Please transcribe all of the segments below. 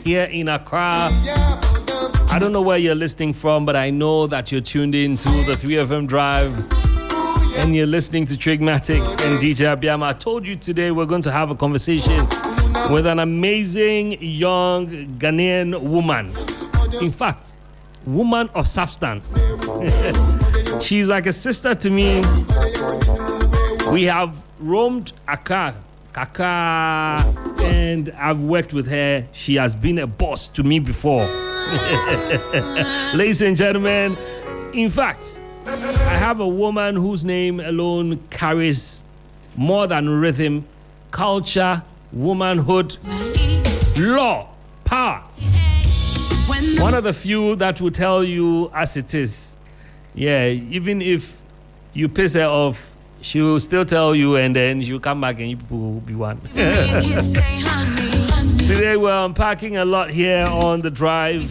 here in Accra. I don't know where you're listening from, but I know that you're tuned in to the 3FM Drive and you're listening to Trigmatic and DJ Abiyama. I told you today we're going to have a conversation with an amazing young Ghanaian woman. In fact, woman of substance. She's like a sister to me. We have roamed Accra, and I've worked with her. She has been a boss to me before. Ladies and gentlemen, in fact, I have a woman whose name alone carries more than rhythm, culture, womanhood, law, power. One of the few that will tell you as it is. Yeah, even if you piss her off, she will still tell you, and then she'll come back and you people will be one. Today we're unpacking a lot here on the drive.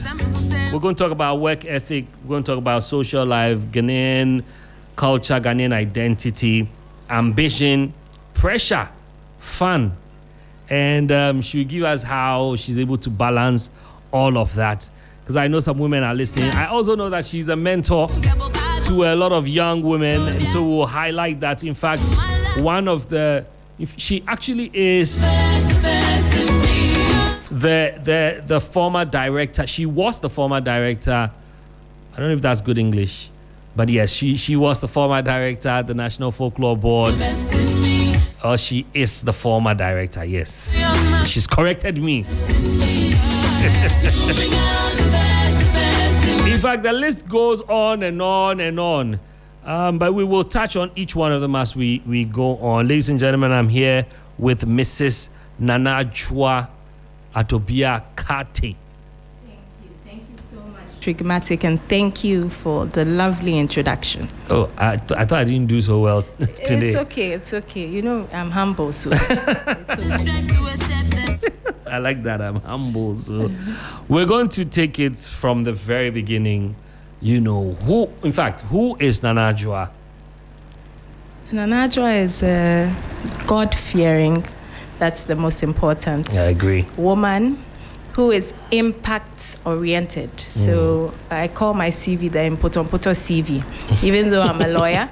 We're going to talk about work ethic. We're going to talk about social life, Ghanaian culture, Ghanaian identity, ambition, pressure, fun. And she'll give us how she's able to balance all of that. Because I know some women are listening. I also know that she's a mentor to a lot of young women, and so we'll highlight that. In fact, she actually is the former director. She was the former director. I don't know if that's good English, but yes, she was the former director at the National Folklore Board. Or she is the former director. Yes, she's corrected me. In fact, the list goes on and on and on. But we will touch on each one of them as we go on. Ladies and gentlemen, I'm here with Mrs. Adjoa Adobea Khartey. Thank you so much, Trigmatic, and thank you for the lovely introduction. Oh, I thought I didn't do so well today. It's okay. You know, I'm humble, so it's okay. I like that. I'm humble. So we're going to take it from the very beginning. You know, who is Nana Adjoa? Nana Adjoa is a God-fearing, that's the most important. I agree. Woman who is impact-oriented. So I call my CV the Impotompoto CV. Even though I'm a lawyer,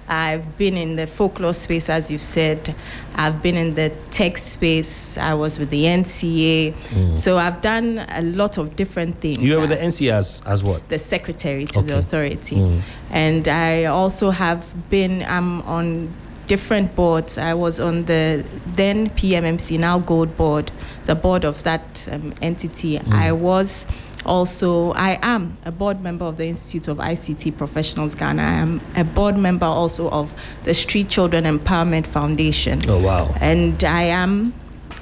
I've been in the folklore space, as you said. I've been in the tech space. I was with the NCA. So I've done a lot of different things. You were with the NCA as what? The secretary to the authority. And I also have been, I'm on different boards. I was on the then PMMC, now Gold Board, the board of that entity. I am a board member of the Institute of ICT Professionals Ghana. I am a board member also of the Street Children Empowerment Foundation. Oh, wow. And I am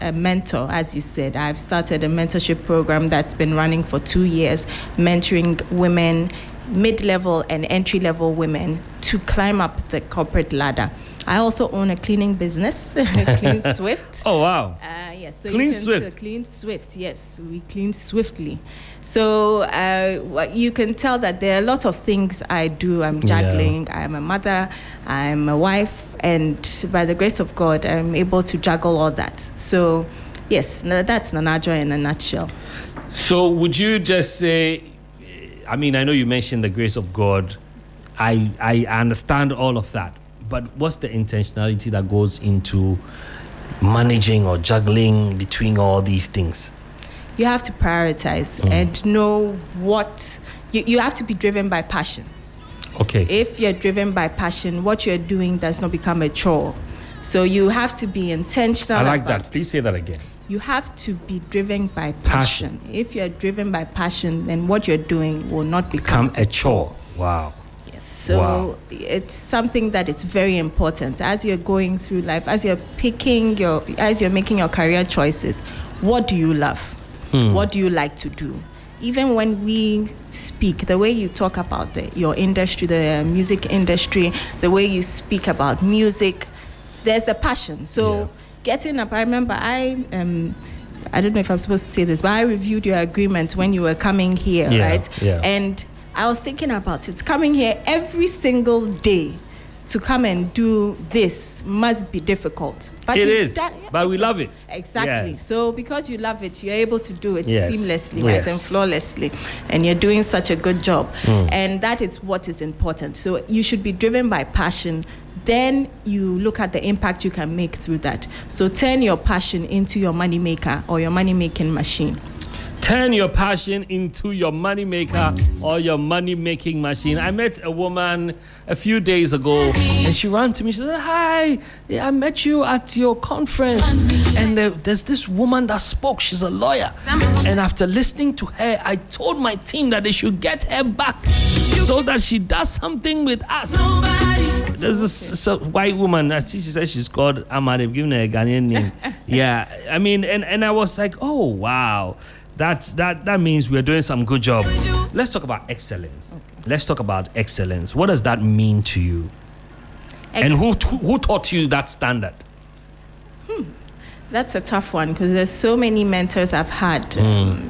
a mentor, as you said. I've started a mentorship program that's been running for 2 years, mentoring women, mid-level and entry-level women to climb up the corporate ladder. I also own a cleaning business, Clean Swift. Oh, wow. Yes. So Clean Swift. Clean Swift, yes. We clean swiftly. So you can tell that there are a lot of things I do. I'm juggling. Yeah. I'm a mother. I'm a wife. And by the grace of God, I'm able to juggle all that. So, yes, that's Nana Adjoa in a nutshell. So would you just say, I mean, I know you mentioned the grace of God. I understand all of that. But what's the intentionality that goes into managing or juggling between all these things? You have to prioritize and know what you have to be driven by passion. Okay. If you're driven by passion, what you're doing does not become a chore. So you have to be intentional. I like that. Please say that again. You have to be driven by passion. If you're driven by passion, then what you're doing will not become a chore. Wow. So it's something that it's very important as you're going through life, as you're making your career choices. What do you love? What do you like to do? Even when we speak, the way you talk about your industry, the music industry, the way you speak about music, there's the passion. So getting up, I remember I don't know if I'm supposed to say this, but I reviewed your agreement when you were coming here, right? Yeah. And I was thinking about it, coming here every single day to come and do this must be difficult. But it is, but we love it. Exactly. Yes. So because you love it, you're able to do it Yes. seamlessly, Yes. right, and flawlessly, and you're doing such a good job. And that is what is important. So you should be driven by passion. Then you look at the impact you can make through that. So turn your passion into your money maker or your money making machine. Turn your passion into your money maker or your money making machine. I met a woman a few days ago and she ran to me. She said, "Hi, yeah, I met you at your conference. And there's this woman that spoke. She's a lawyer. And after listening to her, I told my team that they should get her back so that she does something with us." There's this white woman. I see she says she's called Amma. They've given her a Ghanaian name. Yeah, I mean, and I was like, oh, wow. That means we're doing some good job. Let's talk about excellence. Okay. Let's talk about excellence. What does that mean to you? And who taught you that standard? That's a tough one because there's so many mentors I've had.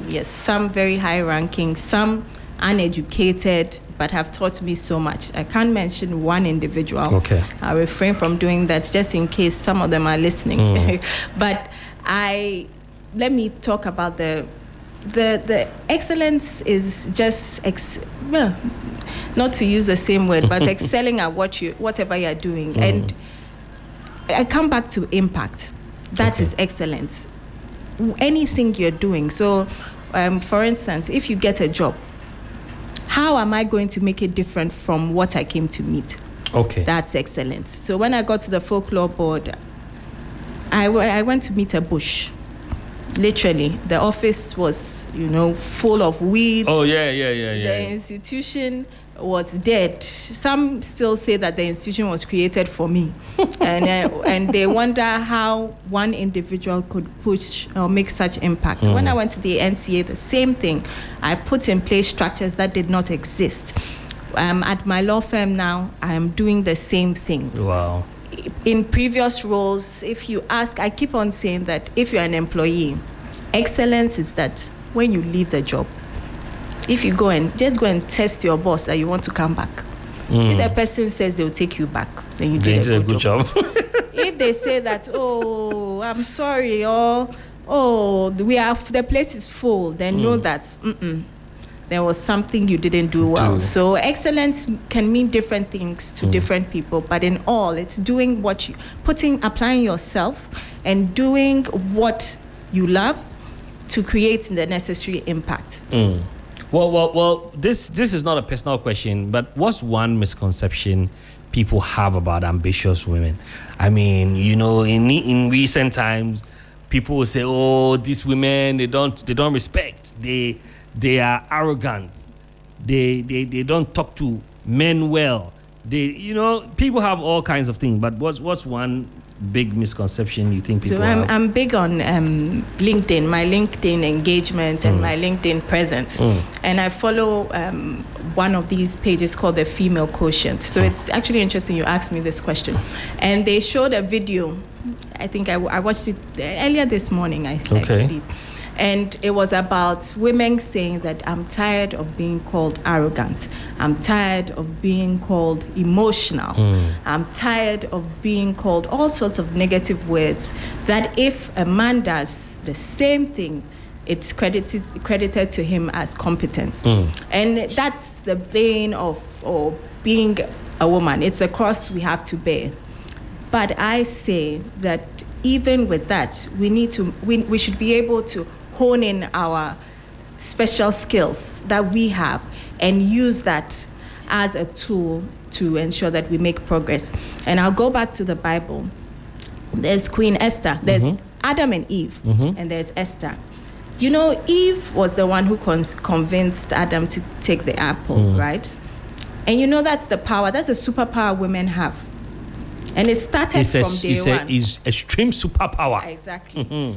Yes, some very high ranking, some uneducated, but have taught me so much. I can't mention one individual. Okay. I'll refrain from doing that just in case some of them are listening. But let me talk about the excellence is just not to use the same word, but excelling at whatever you're doing. And I come back to impact. That is excellence. Anything you're doing. So, for instance, if you get a job, how am I going to make it different from what I came to meet? Okay. That's excellence. So when I got to the folklore board, I went to meet a bush. Literally, the office was, full of weeds. Oh, yeah. The institution was dead. Some still say that the institution was created for me. and they wonder how one individual could push or make such impact. When I went to the NCA, the same thing. I put in place structures that did not exist. At my law firm now, I am doing the same thing. Wow. In previous roles, if you ask, I keep on saying that if you're an employee, excellence is that when you leave the job, if you go and test your boss that you want to come back. If the person says they'll take you back, then you did a good job. If they say that, oh, I'm sorry, or the place is full, then know that there was something you didn't do well. So excellence can mean different things to different people, but in all, it's doing applying yourself and doing what you love to create the necessary impact. Well, this is not a personal question, but what's one misconception people have about ambitious women? I mean, in recent times, people will say, "Oh, these women, they don't respect. They are arrogant. They don't talk to men well. People have all kinds of things. But what's one big misconception you think people have? I'm big on LinkedIn, my LinkedIn engagement and my LinkedIn presence. And I follow one of these pages called the Female Quotient. So it's actually interesting you asked me this question. And they showed a video. I think I watched it earlier this morning, I believe. And it was about women saying that I'm tired of being called arrogant. I'm tired of being called emotional. I'm tired of being called all sorts of negative words that if a man does the same thing, it's credited to him as competence. And that's the bane of being a woman. It's a cross we have to bear. But I say that even with that, we should be able to hone in our special skills that we have and use that as a tool to ensure that we make progress. And I'll go back to the Bible. There's Queen Esther, there's Adam and Eve, and there's Esther. Eve was the one who convinced Adam to take the apple, right? And that's the power, that's a superpower women have. And it started from day one. It's extreme superpower. Exactly.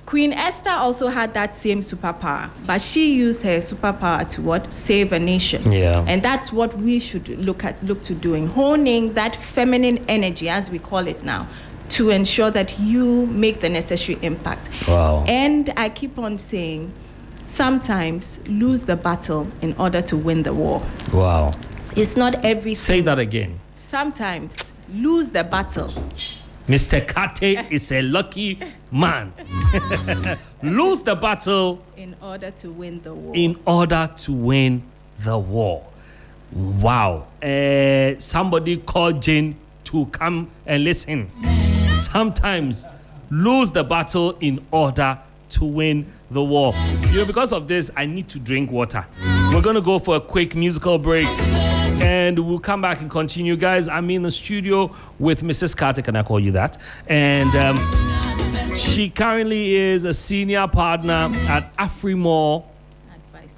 Queen Esther also had that same superpower, but she used her superpower to save a nation. Yeah. And that's what we should look to doing, honing that feminine energy, as we call it now, to ensure that you make the necessary impact. Wow. And I keep on saying, sometimes lose the battle in order to win the war. Wow. It's not everything. Say that again. sometimes lose the battle. Mr. Khartey is a lucky man. Lose the battle in order to win the war. In order to win the war. Wow. Somebody called Jane to come and listen. Sometimes lose the battle in order to win the war. Because of this, I need to drink water. We're going to go for a quick musical break. And we'll come back and continue. Guys, I'm in the studio with Mrs. Khartey. Can I call you that? And she currently is a senior partner at Afrimore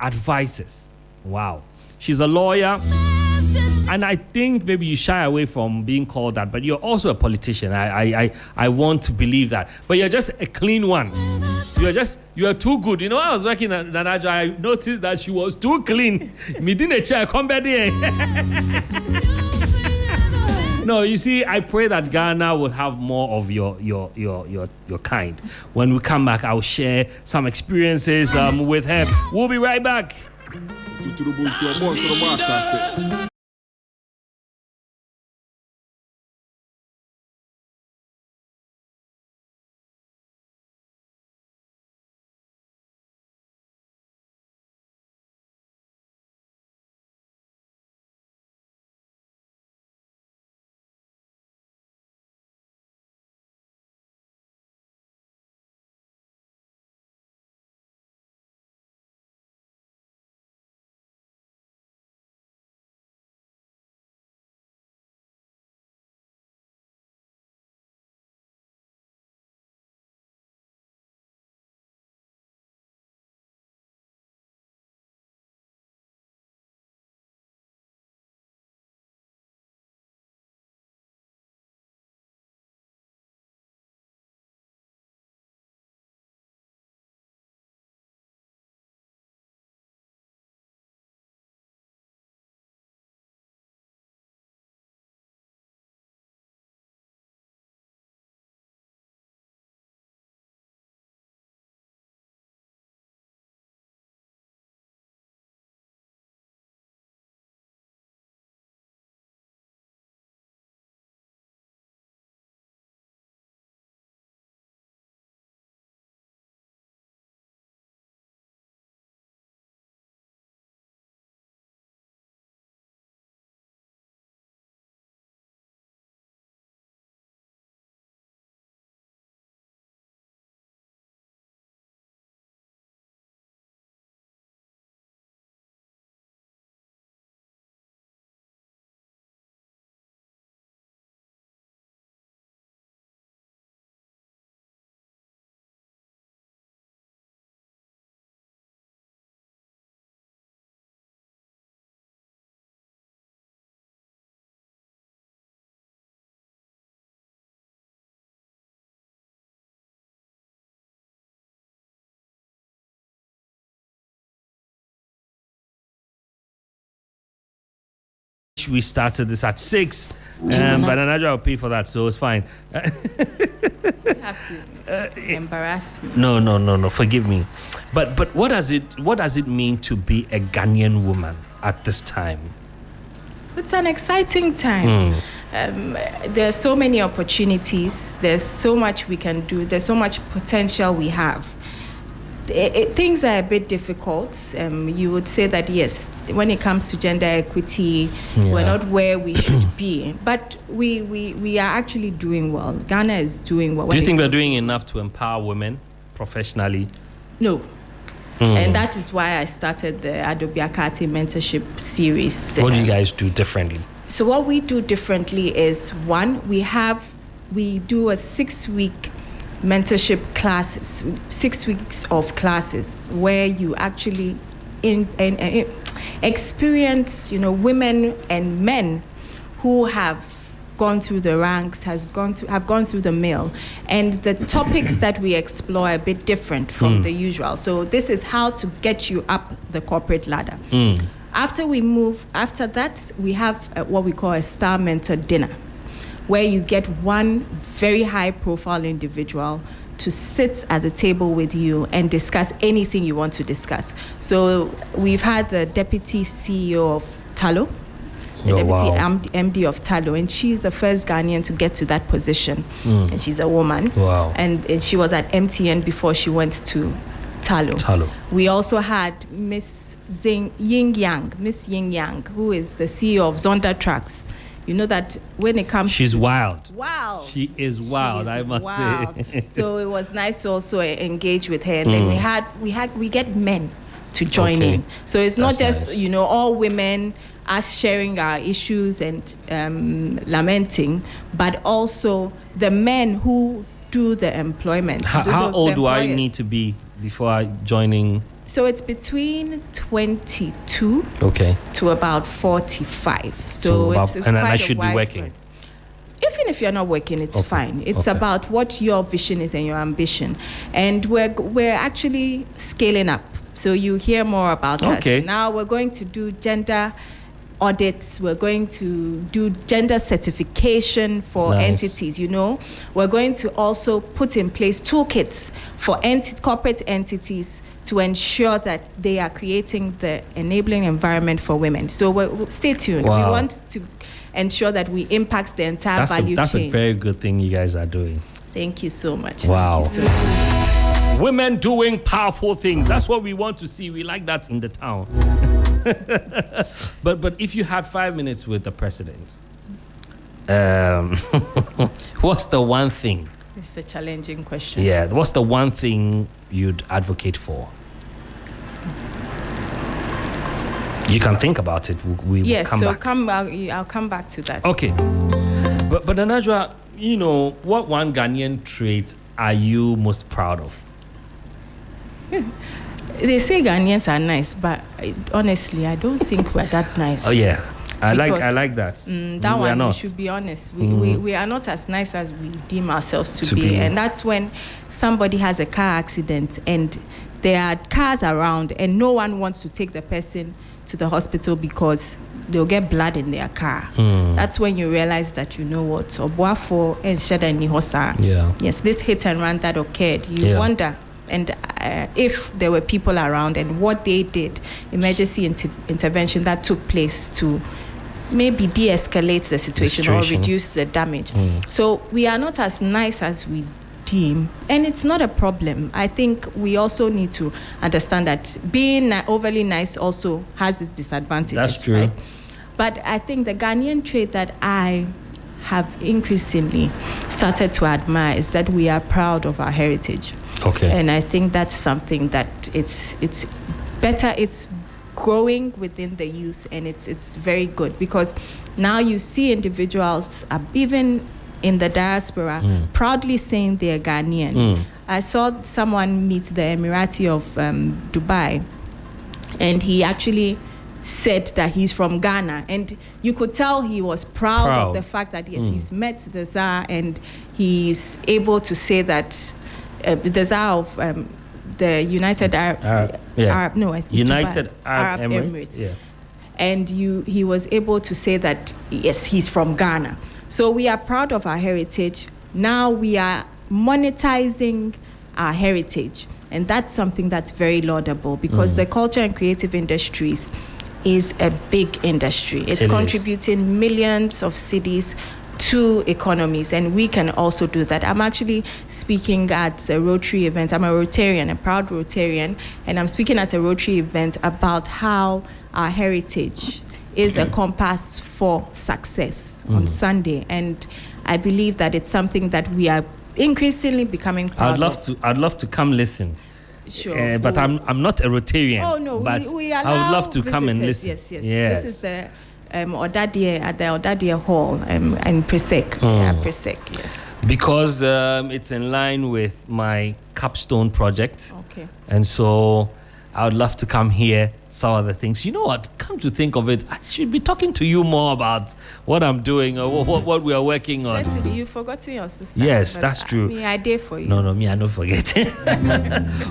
Advices. Wow. She's a lawyer. And I think maybe you shy away from being called that, but you're also a politician. I want to believe that. But you're just a clean one. You're too good. I was working at Adjoa. I noticed that she was too clean. Me didn't chair come back there. No, you see, I pray that Ghana will have more of your kind. When we come back, I'll share some experiences with her. We'll be right back. We started this at 6, but Adjoa will pay for that, so it's fine. You have to embarrass me. No. Forgive me. But what does it mean to be a Ghanaian woman at this time? It's an exciting time. There's so many opportunities. There's so much we can do. There's so much potential we have. Things are a bit difficult. You would say that, yes, when it comes to gender equity, we're not where we should be. But we are actually doing well. Ghana is doing well. Do you think we're doing enough to empower women professionally? No. And that is why I started the Adobea Khartey mentorship series. What do you guys do differently? So what we do differently is, one, we do a 6-week mentorship classes, 6 weeks of classes where you actually experience, women and men who have gone through the ranks, have gone through the mill, and the topics that we explore are a bit different from the usual. So this is how to get you up the corporate ladder. After that, we have what we call a star mentor dinner, where you get one very high-profile individual to sit at the table with you and discuss anything you want to discuss. So we've had the deputy CEO of Talo. the deputy wow. MD of Talo, and she's the first Ghanaian to get to that position. And she's a woman. Wow. And she was at MTN before she went to Talo. We also had Miss Ying Yang, who is the CEO of Zonda Trucks. You know that when it comes she's wild. Wow. She is wild, I must say. So it was nice to also engage with her. And then we get men to join in. So it's not just, nice. All women us sharing our issues and lamenting, but also the men who do the employment. How old do I need to be before joining? So it's between 22 to about 45. So it's and quite I should be working. Range. Even if you're not working, it's fine. It's about what your vision is and your ambition. And we're actually scaling up. So you hear more about us. Now we're going to do gender audits. We're going to do gender certification for entities, We're going to also put in place toolkits for corporate entities to ensure that they are creating the enabling environment for women. So stay tuned. Wow. We want to ensure that we impact the entire value chain. That's a very good thing you guys are doing. Thank you so much. Wow. Thank you so much. Women doing powerful things. That's what we want to see. We like that in the town. But if you had 5 minutes with the president, what's the one thing? It's a challenging question. Yeah. What's the one thing you'd advocate for? You can think about it. Yes, will come back. I'll come back to that. Okay. But Adjoa, what one Ghanaian trait are you most proud of? They say Ghanaians are nice, but honestly, I don't think we're that nice. Oh yeah, I like that. That one, we should be honest. We are not as nice as we deem ourselves to be, and that's when somebody has a car accident and there are cars around, and no one wants to take the person to the hospital because they'll get blood in their car. That's when you realize that Obuafo and Sheda Nihosa. Yeah. Yes, this hit and run that occurred. You wonder. And if there were people around and what they did, emergency intervention that took place to maybe de-escalate the situation or reduce the damage. So we are not as nice as we deem, and it's not a problem. I think we also need to understand that being overly nice also has its disadvantages. That's true. Right? But I think the Ghanaian trait that I have increasingly started to admire is that we are proud of our heritage. Okay. And I think that's something that it's better. It's growing within the youth, and it's very good because now you see individuals, even in the diaspora, proudly saying they're Ghanaian. I saw someone meet the Emirati of Dubai, and he actually said that he's from Ghana, and you could tell he was proud of the fact that he's met the Tsar, and he's able to say that the Tsar of the United Arab Emirates. Yeah. And he was able to say that yes, he's from Ghana. So we are proud of our heritage. Now we are monetizing our heritage, and that's something that's very laudable because the culture and creative industries is a big industry. It's contributing millions of cedis to economies, and we can also do that. I'm actually speaking at a Rotary event. I'm a Rotarian, a proud Rotarian, and I'm speaking at a Rotary event about how our heritage is a compass for success on Sunday, and I believe that it's something that we are increasingly becoming proud of. I'd love to come listen. Sure. But I'm not a Rotarian. Oh no, but we allow I would love to come and listen. Yes. This is the Odadie at the Odadie Hall in Presec. Presec, yes. Because it's in line with my capstone project. Okay. And so I would love to come here, some other things. You know what? Come to think of it, I should be talking to you more about what I'm doing or what we are working on. Cecily, you've forgotten your sister. Yes, that's true. I did for you. No, me, I don't forget.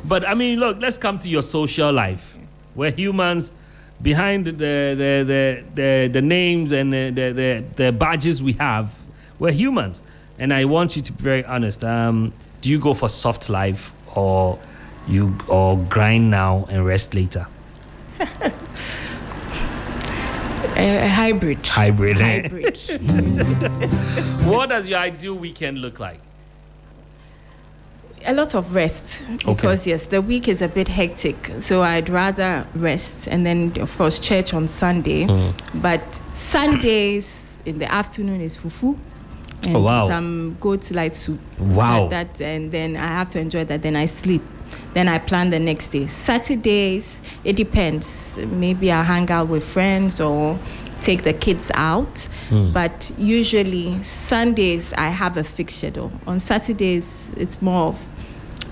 But I mean, look, let's come to your social life. We're humans. Behind the names and the badges we have, we're humans. And I want you to be very honest. Do you go for soft life or grind now and rest later? A hybrid. Hybrid. What does your ideal weekend look like? A lot of rest, because yes, the week is a bit hectic, so I'd rather rest, and then of course church on Sunday. But Sundays in the afternoon is fufu and some goat light soup. That and then I have to enjoy that. Then I sleep. Then I plan the next day. Saturdays, it depends. Maybe I hang out with friends or take the kids out. But usually Sundays, I have a fixed schedule. On Saturdays, it's more of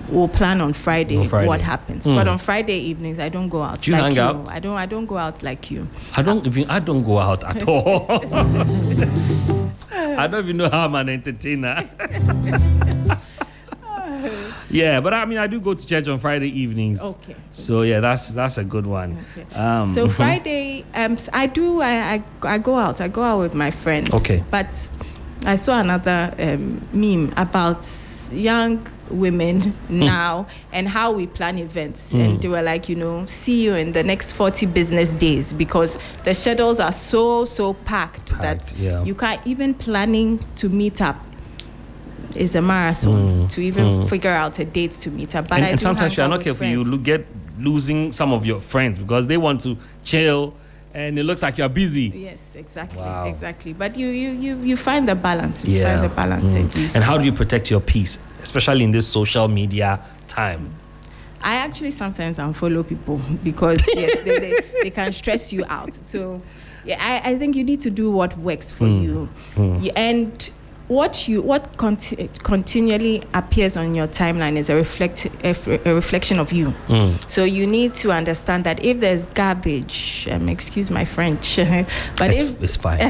we'll plan on Friday what happens. But on Friday evenings, I don't go out. Do you hang out? I don't go out like you. I don't go out at all. I don't even know how I'm an entertainer. Yeah, but I mean, I do go to church on Friday evenings. Okay. So yeah, that's a good one. Okay. So Friday, I go out. I go out with my friends. Okay. But I saw another meme about young women now and how we plan events, and they were like, see you in the next 40 business days, because the schedules are so packed that you can't even planning to meet up. Is a marathon to even figure out a date to meet up. But and sometimes you're not careful, you losing some of your friends because they want to chill and it looks like you're busy. Yes, exactly. Exactly. But you find the balance. You find the balance. And how do you protect your peace, especially in this social media time? I actually sometimes unfollow people because yes, they can stress you out. So yeah, I think you need to do what works for you. And what continually appears on your timeline is a reflection of you. So you need to understand that if there's garbage, excuse my French, but it's fine.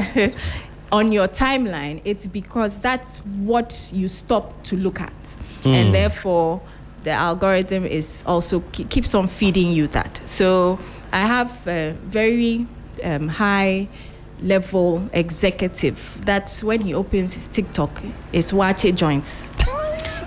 On your timeline, it's because that's what you stop to look at, and therefore the algorithm is also keeps on feeding you that. So I have a very high level executive that's when he opens his TikTok is watching joints,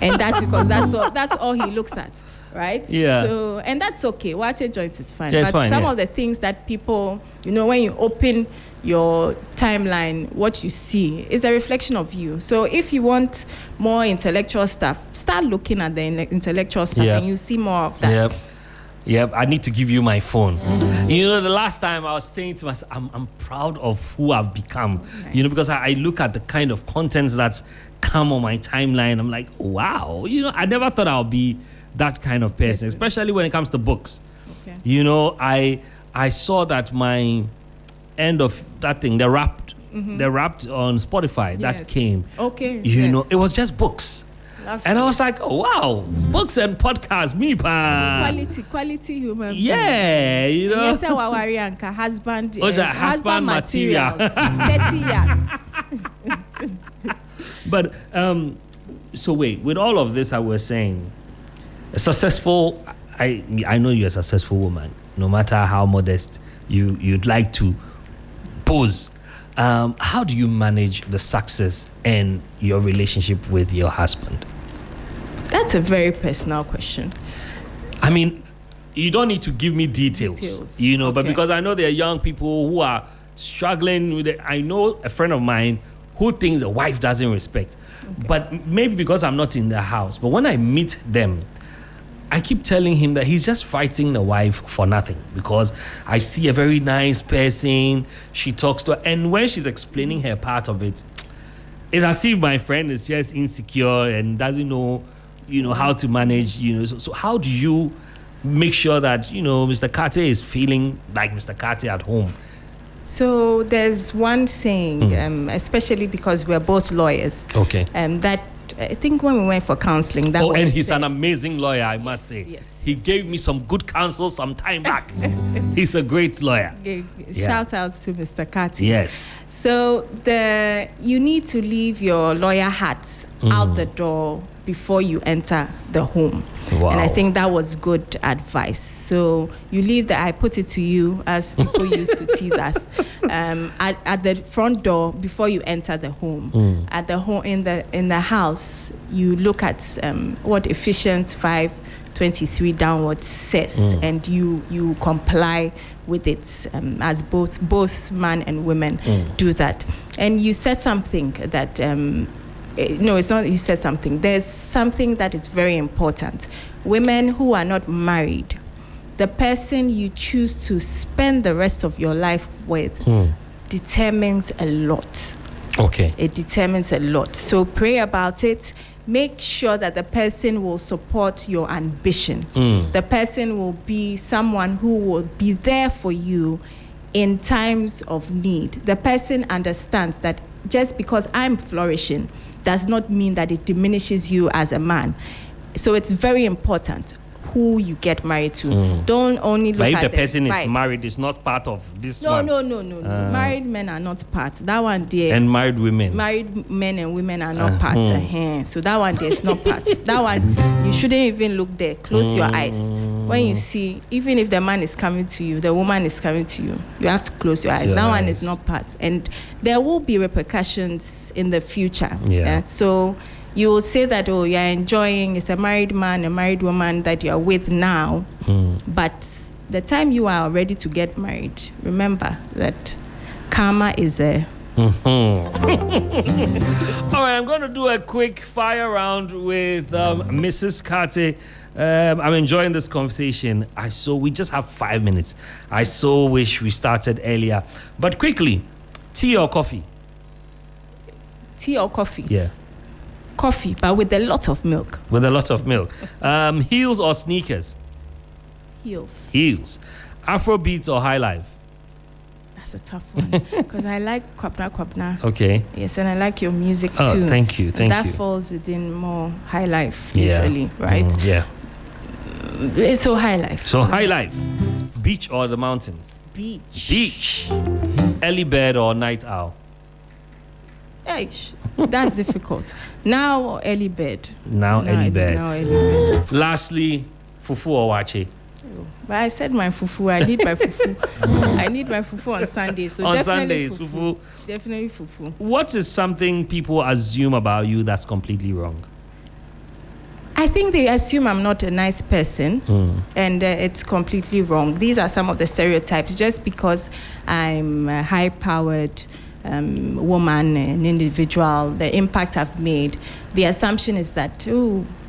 and that's because that's all he looks at, right? So and that's okay. Watching joints is fine, but some of the things that people, when you open your timeline, what you see is a reflection of you. So if you want more intellectual stuff, start looking at the intellectual stuff, and you see more of that. Yep, I need to give you my phone. The last time I was saying to myself, I'm proud of who I've become. Nice. Because I look at the kind of contents that's come on my timeline. I'm like, wow, I never thought I'll be that kind of person, especially when it comes to books. Okay. I saw that my end of that thing, the Wrapped on Spotify, that came. Okay. It was just books. Lovely. And I was like, oh, wow, books and podcasts, me pa. Quality human being. Yeah, Yes, husband material. 30 yards. But, so wait, with all of this I was saying, I know you're a successful woman, no matter how modest you'd like to pose. How do you manage the success in your relationship with your husband? That's a very personal question. I mean, you don't need to give me details. But because I know there are young people who are struggling with it. I know a friend of mine who thinks a wife doesn't respect. But maybe because I'm not in the house. But when I meet them, I keep telling him that he's just fighting the wife for nothing, because I see a very nice person, she talks to her, and when she's explaining her part of it, it's as if my friend is just insecure and doesn't know, how to manage, So how do you make sure that, Mr. Khartey is feeling like Mr. Khartey at home? So there's one saying, especially because we're both lawyers, that I think when we went for counseling, that was and he's an amazing lawyer, I must say. Yes. He gave me some good counsel some time back. He's a great lawyer. Shout out to Mr. Khartey. Yes. So you need to leave your lawyer hat out the door before you enter the home. Wow. And I think that was good advice. So you leave I put it to you, as people used to tease us, at the front door before you enter the home. At the home, in the house, you look at what Ephesians 5 23 downwards says, and you comply with it, as both man and women do that. And you said something that no, it's not you said something. There's something that is very important. Women who are not married, the person you choose to spend the rest of your life with determines a lot. Okay. It determines a lot. So pray about it. Make sure that the person will support your ambition. The person will be someone who will be there for you in times of need. The person understands that just because I'm flourishing does not mean that it diminishes you as a man. So it's very important who you get married to. Don't only look but if at the person is vibes. married, it's not part of this No. one. Married men are not part. That one there. And married women. Married men and women are not part. So that one there is not part. That one, you shouldn't even look there. Close your eyes. When you see, even if the man is coming to you, the woman is coming to you, you have to close your eyes. That one is not part. And there will be repercussions in the future. So you will say that, oh, you're enjoying, it's a married man, a married woman that you're with now. But the time you are ready to get married, remember that karma is there. All right, I'm going to do a quick fire round with Mrs. Khartey. I'm enjoying this conversation. We just have 5 minutes. I so wish we started earlier. But quickly, tea or coffee? Tea or coffee? Yeah. Coffee, but with a lot of milk. With a lot of milk. Heels or sneakers? Heels. Heels. Afro beats or high life? That's a tough one because I like kwapna. Okay. Yes, and I like your music Oh, too. thank you. That falls within more high life usually, right? Yeah. So high life. So high life. Beach or the mountains? Beach. Early bird or night owl? That's difficult. Now or early bed? Now early bird. Lastly, fufu or wache? But I said my fufu. I need my fufu. I need my fufu on Sundays. So on definitely Sundays, fufu. Definitely fufu. What is something people assume about you that's completely wrong? I think they assume I'm not a nice person, and it's completely wrong. These are some of the stereotypes. Just because I'm a high-powered woman, an individual, the impact I've made, the assumption is that,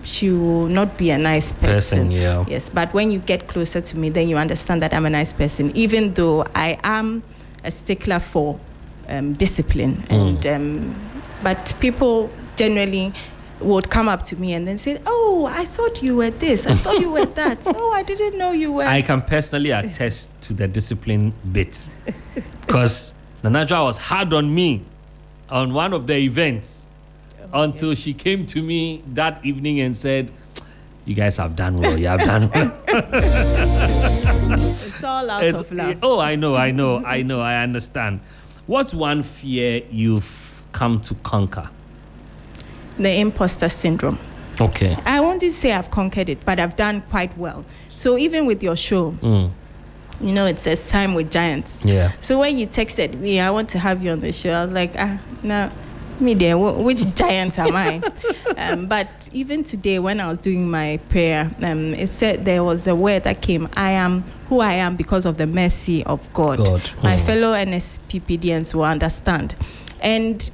she will not be a nice person. Yeah. Yes, but when you get closer to me, then you understand that I'm a nice person, even though I am a stickler for discipline. And but people generally would come up to me and then say, oh, I thought you were this. I thought you were that. Oh, I didn't know you were. I can personally attest to the discipline bit because Adjoa was hard on me on one of the events until she came to me that evening and said, you guys have done well. You have done well. It's all out of love. Oh, I know. I understand. What's one fear you've come to conquer? The imposter syndrome. Okay. I won't say I've conquered it, but I've done quite well. So even with your show, it says time with giants. Yeah. So when you texted me, I want to have you on the show, I was like, no, me there, which giant am I? But even today, when I was doing my prayer, it said there was a word that came, I am who I am because of the mercy of God. My fellow NSPPDians will understand. And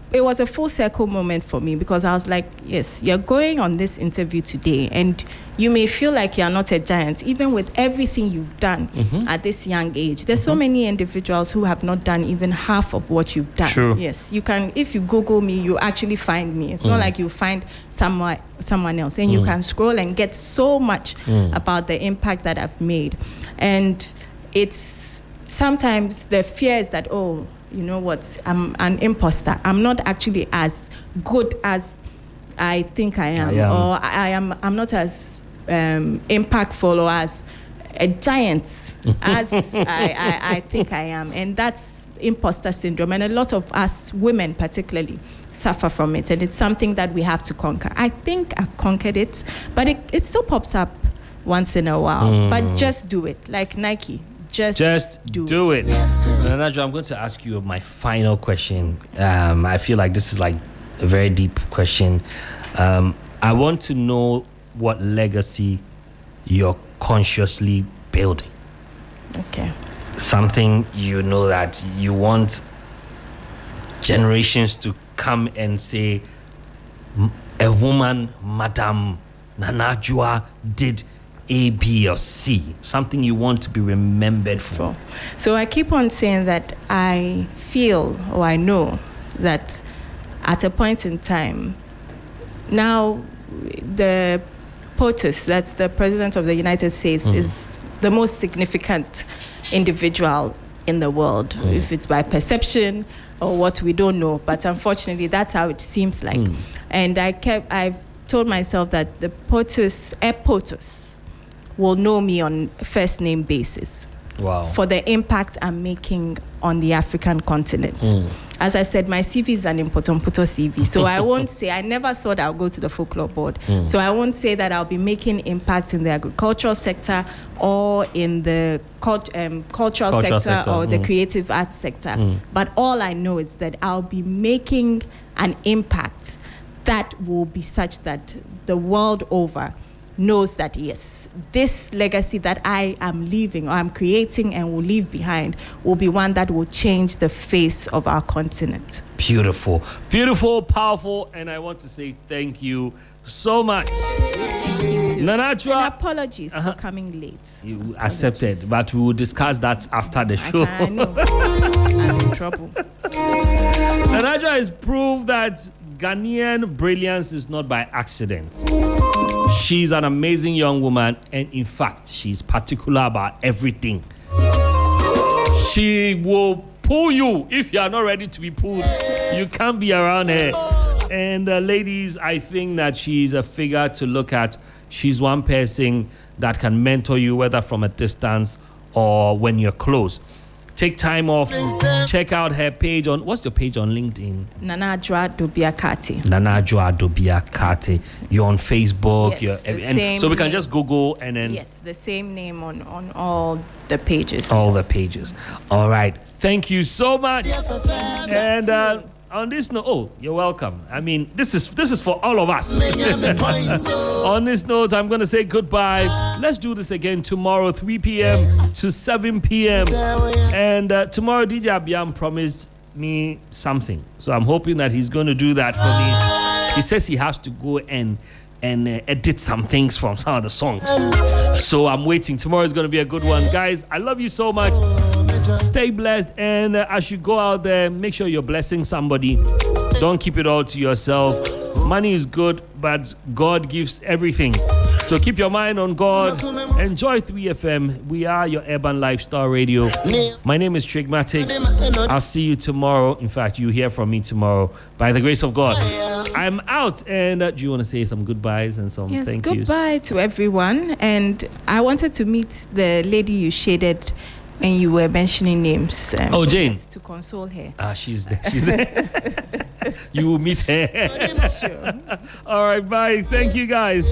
it was a full circle moment for me because I was like, yes, you're going on this interview today and you may feel like you're not a giant, even with everything you've done at this young age. There's so many individuals who have not done even half of what you've done. True. Yes, you can, if you Google me, you actually find me. It's not like you find someone else, and you can scroll and get so much about the impact that I've made. And it's sometimes the fear is that, you know what, I'm an imposter. I'm not actually as good as I think I am. Or I'm not as impactful or as a giant as I think I am. And that's imposter syndrome. And a lot of us women particularly suffer from it. And it's something that we have to conquer. I think I've conquered it, but it still pops up once in a while. But just do it, like Nike. Just do it. Adjoa, I'm going to ask you my final question. I feel like this is like a very deep question. I want to know what legacy you're consciously building. Okay. Something you know that you want generations to come and say, a woman, Madame Nana Adjoa, did A, B, or C. Something you want to be remembered for. So I keep on saying that I feel or I know that at a point in time, now the POTUS, that's the President of the United States, is the most significant individual in the world, if it's by perception or what we don't know. But unfortunately, that's how it seems like. And I've told myself that the POTUS will know me on first name basis. Wow. For the impact I'm making on the African continent. As I said, my CV is an Impotomputo CV. So I won't say, I never thought I'll go to the folklore board. So I won't say that I'll be making impact in the agricultural sector or in the cultural sector or the creative arts sector. But all I know is that I'll be making an impact that will be such that the world over knows that, yes, this legacy that I am leaving or I'm creating and will leave behind will be one that will change the face of our continent. Beautiful, beautiful, powerful, and I want to say thank you so much. Nana Adjoa, and apologies for coming late. You accepted, but we will discuss that after the show. I know. I'm in trouble. Nana Adjoa has proved that Ghanaian brilliance is not by accident. She's an amazing young woman, and in fact, she's particular about everything. She will pull you if you are not ready to be pulled. You can't be around her. And ladies, I think that she's a figure to look at. She's one person that can mentor you, whether from a distance or when you're close. Take time off. Check out her page on, what's your page on LinkedIn? Nana Adjoa Adobea Khartey. Nana Adjoa Adobea Khartey. You're on Facebook. Yes, and so we can just Google and then. Yes, the same name on all the pages. All the pages. All right. Thank you so much. And on this note, you're welcome. I mean, this is for all of us. On this note, I'm going to say goodbye. Let's do this again tomorrow, 3 p.m. to 7 p.m. And tomorrow, DJ Abiam promised me something. So I'm hoping that he's going to do that for me. He says he has to go and edit some things from some of the songs. So I'm waiting. Tomorrow is going to be a good one. Guys, I love you so much. Stay blessed, and as you go out there, make sure you're blessing somebody. Don't keep it all to yourself. Money is good, but God gives everything. So keep your mind on God. Enjoy 3FM. We are your urban lifestyle radio. My name is Trigmatic. I'll see you tomorrow. In fact, you hear from me tomorrow by the grace of God. I'm out. And do you want to say some goodbyes and some thank yous? Yes, goodbye to everyone. And I wanted to meet the lady you shaded when you were mentioning names. Jane. To console her. She's there. She's there. You will meet her. Sure. All right, bye. Thank you, guys.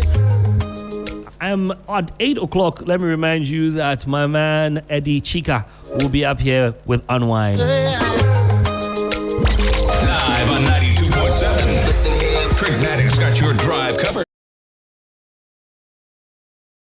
I'm at 8 o'clock. Let me remind you that my man Eddie Chika will be up here with Unwind. Live on 92.7. Listen here. Trigmatic's got your drive covered.